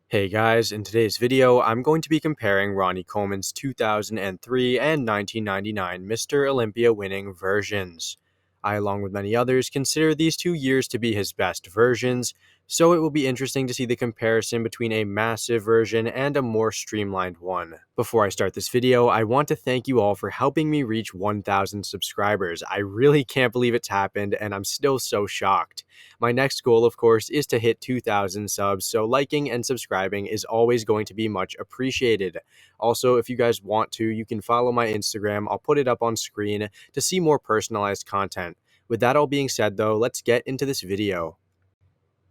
Hey guys, in today's video, I'm going to be comparing Ronnie Coleman's 2003 and 1999 Mr. Olympia winning versions. I, along with many others, consider these 2 years to be his best versions, so it will be interesting to see the comparison between a massive version and a more streamlined one. Before I start this video, I want to thank you all for helping me reach 1,000 subscribers. I really can't believe it's happened, and I'm still so shocked. My next goal, of course, is to hit 2,000 subs, so liking and subscribing is always going to be much appreciated. Also, if you guys want to, you can follow my Instagram. I'll put it up on screen to see more personalized content. With that all being said, though, let's get into this video.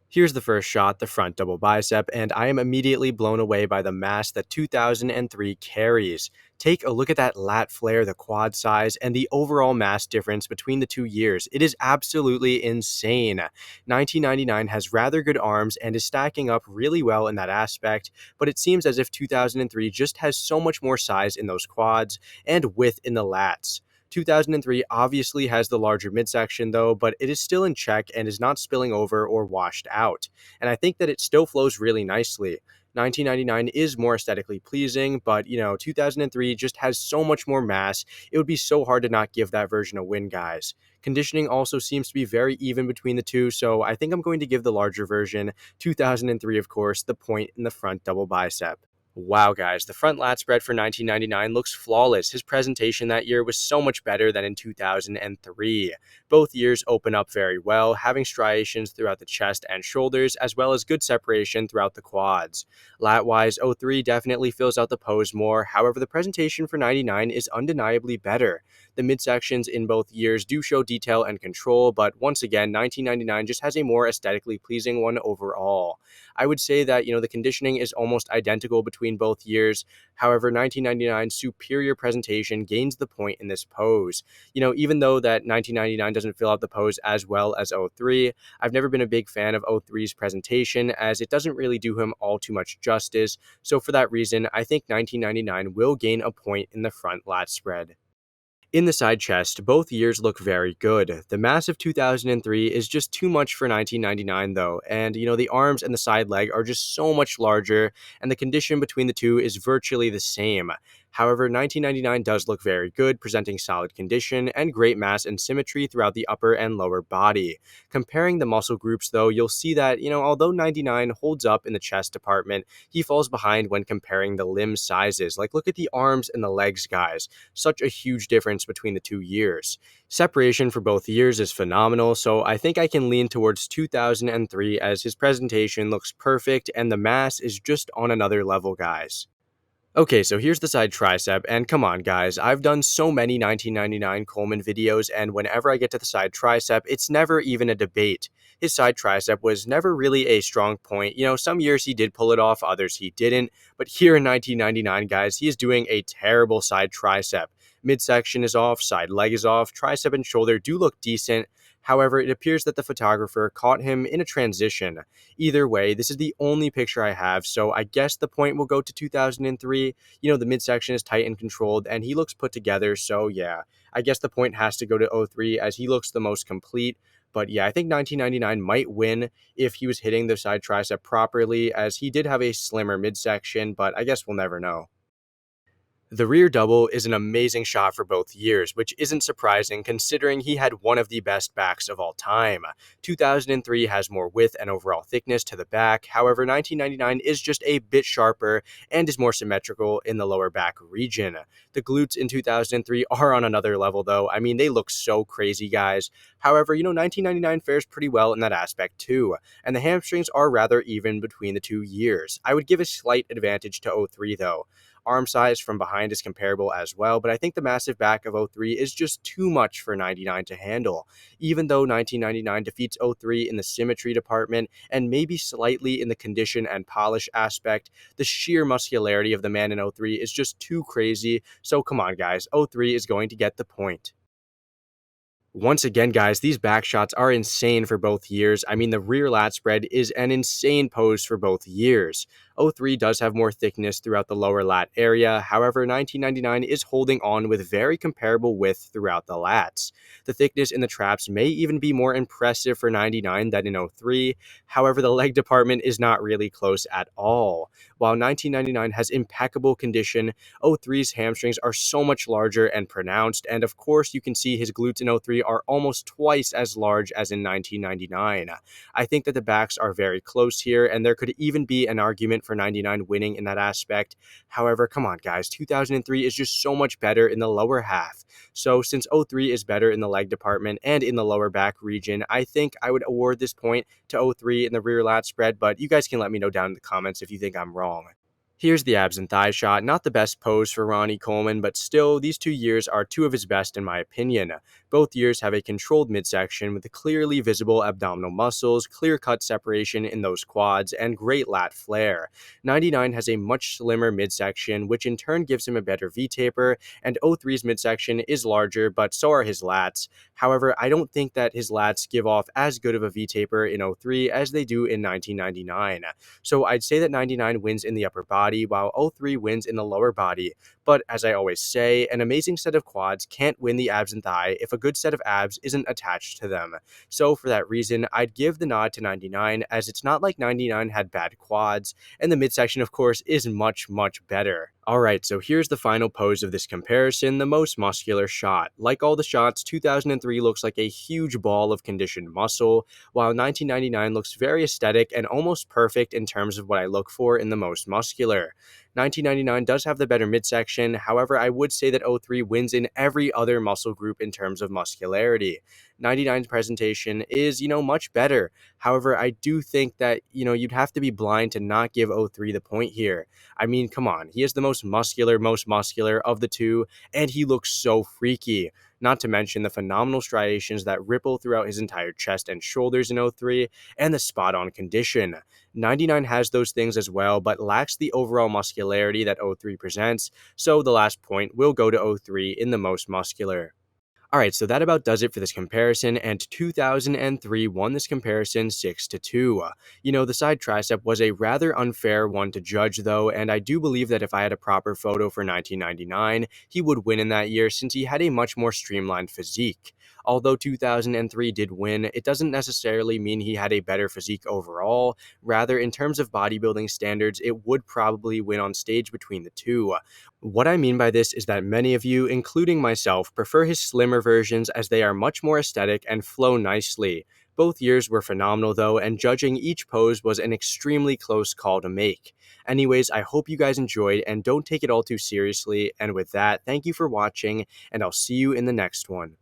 Here's the first shot, the front double bicep, and I am immediately blown away by the mass that 2003 carries. Take a look at that lat flare, the quad size, and the overall mass difference between the 2 years. It is absolutely insane. 1999 has rather good arms and is stacking up really well in that aspect, but it seems as if 2003 just has so much more size in those quads and width in the lats. 2003 obviously has the larger midsection though, but it is still in check and is not spilling over or washed out. And I think that it still flows really nicely. 1999 is more aesthetically pleasing, but 2003 just has so much more mass. It would be so hard to not give that version a win, guys. Conditioning also seems to be very even between the two, so I think I'm going to give the larger version, 2003 of course, the point in the front double bicep. Wow, guys, the front lat spread for 1999 looks flawless. His presentation that year was so much better than in 2003. Both years open up very well, having striations throughout the chest and shoulders, as well as good separation throughout the quads. Lat-wise, 03 definitely fills out the pose more, however, the presentation for 99 is undeniably better. The midsections in both years do show detail and control, but once again, 1999 just has a more aesthetically pleasing one overall. I would say that, the conditioning is almost identical between both years. However, 1999's superior presentation gains the point in this pose. Even though that 1999 doesn't fill out the pose as well as 03, I've never been a big fan of 03's presentation as it doesn't really do him all too much justice. So for that reason, I think 1999 will gain a point in the front lat spread. In the side chest, both years look very good. The mass of 2003 is just too much for 1999 though, and the arms and the side leg are just so much larger, and the condition between the two is virtually the same. However, 1999 does look very good, presenting solid condition and great mass and symmetry throughout the upper and lower body. Comparing the muscle groups though, you'll see that, although 99 holds up in the chest department, he falls behind when comparing the limb sizes. Like, look at the arms and the legs, guys. Such a huge difference between the 2 years. Separation for both years is phenomenal, so I think I can lean towards 2003 as his presentation looks perfect and the mass is just on another level, guys. Okay, so here's the side tricep, and come on guys, I've done so many 1999 Coleman videos, and whenever I get to the side tricep, it's never even a debate. His side tricep was never really a strong point. Some years he did pull it off, others he didn't, but here in 1999, guys, he is doing a terrible side tricep. Midsection is off, side leg is off, tricep and shoulder do look decent. However, it appears that the photographer caught him in a transition. Either way, this is the only picture I have, so I guess the point will go to 2003. The midsection is tight and controlled, and he looks put together, so yeah, I guess the point has to go to 03 as he looks the most complete. But yeah, I think 1999 might win if he was hitting the side tricep properly, as he did have a slimmer midsection, but I guess we'll never know. The rear double is an amazing shot for both years, which isn't surprising considering he had one of the best backs of all time. 2003 has more width and overall thickness to the back, however 1999 is just a bit sharper and is more symmetrical in the lower back region. The glutes in 2003 are on another level though. I mean, they look so crazy, guys. However, 1999 fares pretty well in that aspect too, and the hamstrings are rather even between the 2 years. I would give a slight advantage to 03 though. Arm size from behind is comparable as well, but I think the massive back of 03 is just too much for 99 to handle. Even though 1999 defeats 03 in the symmetry department and maybe slightly in the condition and polish aspect, the sheer muscularity of the man in 03 is just too crazy, so come on guys, 03 is going to get the point. Once again, guys, these back shots are insane for both years. I mean, the rear lat spread is an insane pose for both years. '03 does have more thickness throughout the lower lat area, however, 1999 is holding on with very comparable width throughout the lats. The thickness in the traps may even be more impressive for 99 than in '03, however, the leg department is not really close at all. While 1999 has impeccable condition, '03's hamstrings are so much larger and pronounced, and of course you can see his glutes in '03 are almost twice as large as in 1999. I think that the backs are very close here, and there could even be an argument for 99 winning in that aspect. However, come on guys, 2003 is just so much better in the lower half. So since '03 is better in the leg department and in the lower back region, I think I would award this point to '03 in the rear lat spread, but you guys can let me know down in the comments if you think I'm wrong. Here's the abs and thigh shot. Not the best pose for Ronnie Coleman, but still, these 2 years are two of his best in my opinion. Both years have a controlled midsection with clearly visible abdominal muscles, clear-cut separation in those quads, and great lat flare. 99 has a much slimmer midsection, which in turn gives him a better V-taper, and '03's midsection is larger, but so are his lats. However, I don't think that his lats give off as good of a V-taper in '03 as they do in 1999. So I'd say that 99 wins in the upper body, while '03 wins in the lower body. But as I always say, an amazing set of quads can't win the abs and thigh if a good set of abs isn't attached to them. So for that reason, I'd give the nod to 99, as it's not like 99 had bad quads, and the midsection, of course, is much, much better. Alright, so here's the final pose of this comparison, the most muscular shot. Like all the shots, 2003 looks like a huge ball of conditioned muscle, while 1999 looks very aesthetic and almost perfect in terms of what I look for in the most muscular. 1999 does have the better midsection, however, I would say that '03 wins in every other muscle group in terms of muscularity. 99's presentation is, much better. However, I do think that, you'd have to be blind to not give '03 the point here. I mean, come on, he is the most muscular of the two, and he looks so freaky. Not to mention the phenomenal striations that ripple throughout his entire chest and shoulders in '03, and the spot-on condition. 99 has those things as well, but lacks the overall muscularity that '03 presents, so the last point will go to '03 in the most muscular. Alright, so that about does it for this comparison, and 2003 won this comparison 6-2. The side tricep was a rather unfair one to judge though, and I do believe that if I had a proper photo for 1999, he would win in that year since he had a much more streamlined physique. Although 2003 did win, it doesn't necessarily mean he had a better physique overall. Rather, in terms of bodybuilding standards, it would probably win on stage between the two. What I mean by this is that many of you, including myself, prefer his slimmer versions as they are much more aesthetic and flow nicely. Both years were phenomenal though, and judging each pose was an extremely close call to make. Anyways, I hope you guys enjoyed and don't take it all too seriously, and with that, thank you for watching, and I'll see you in the next one.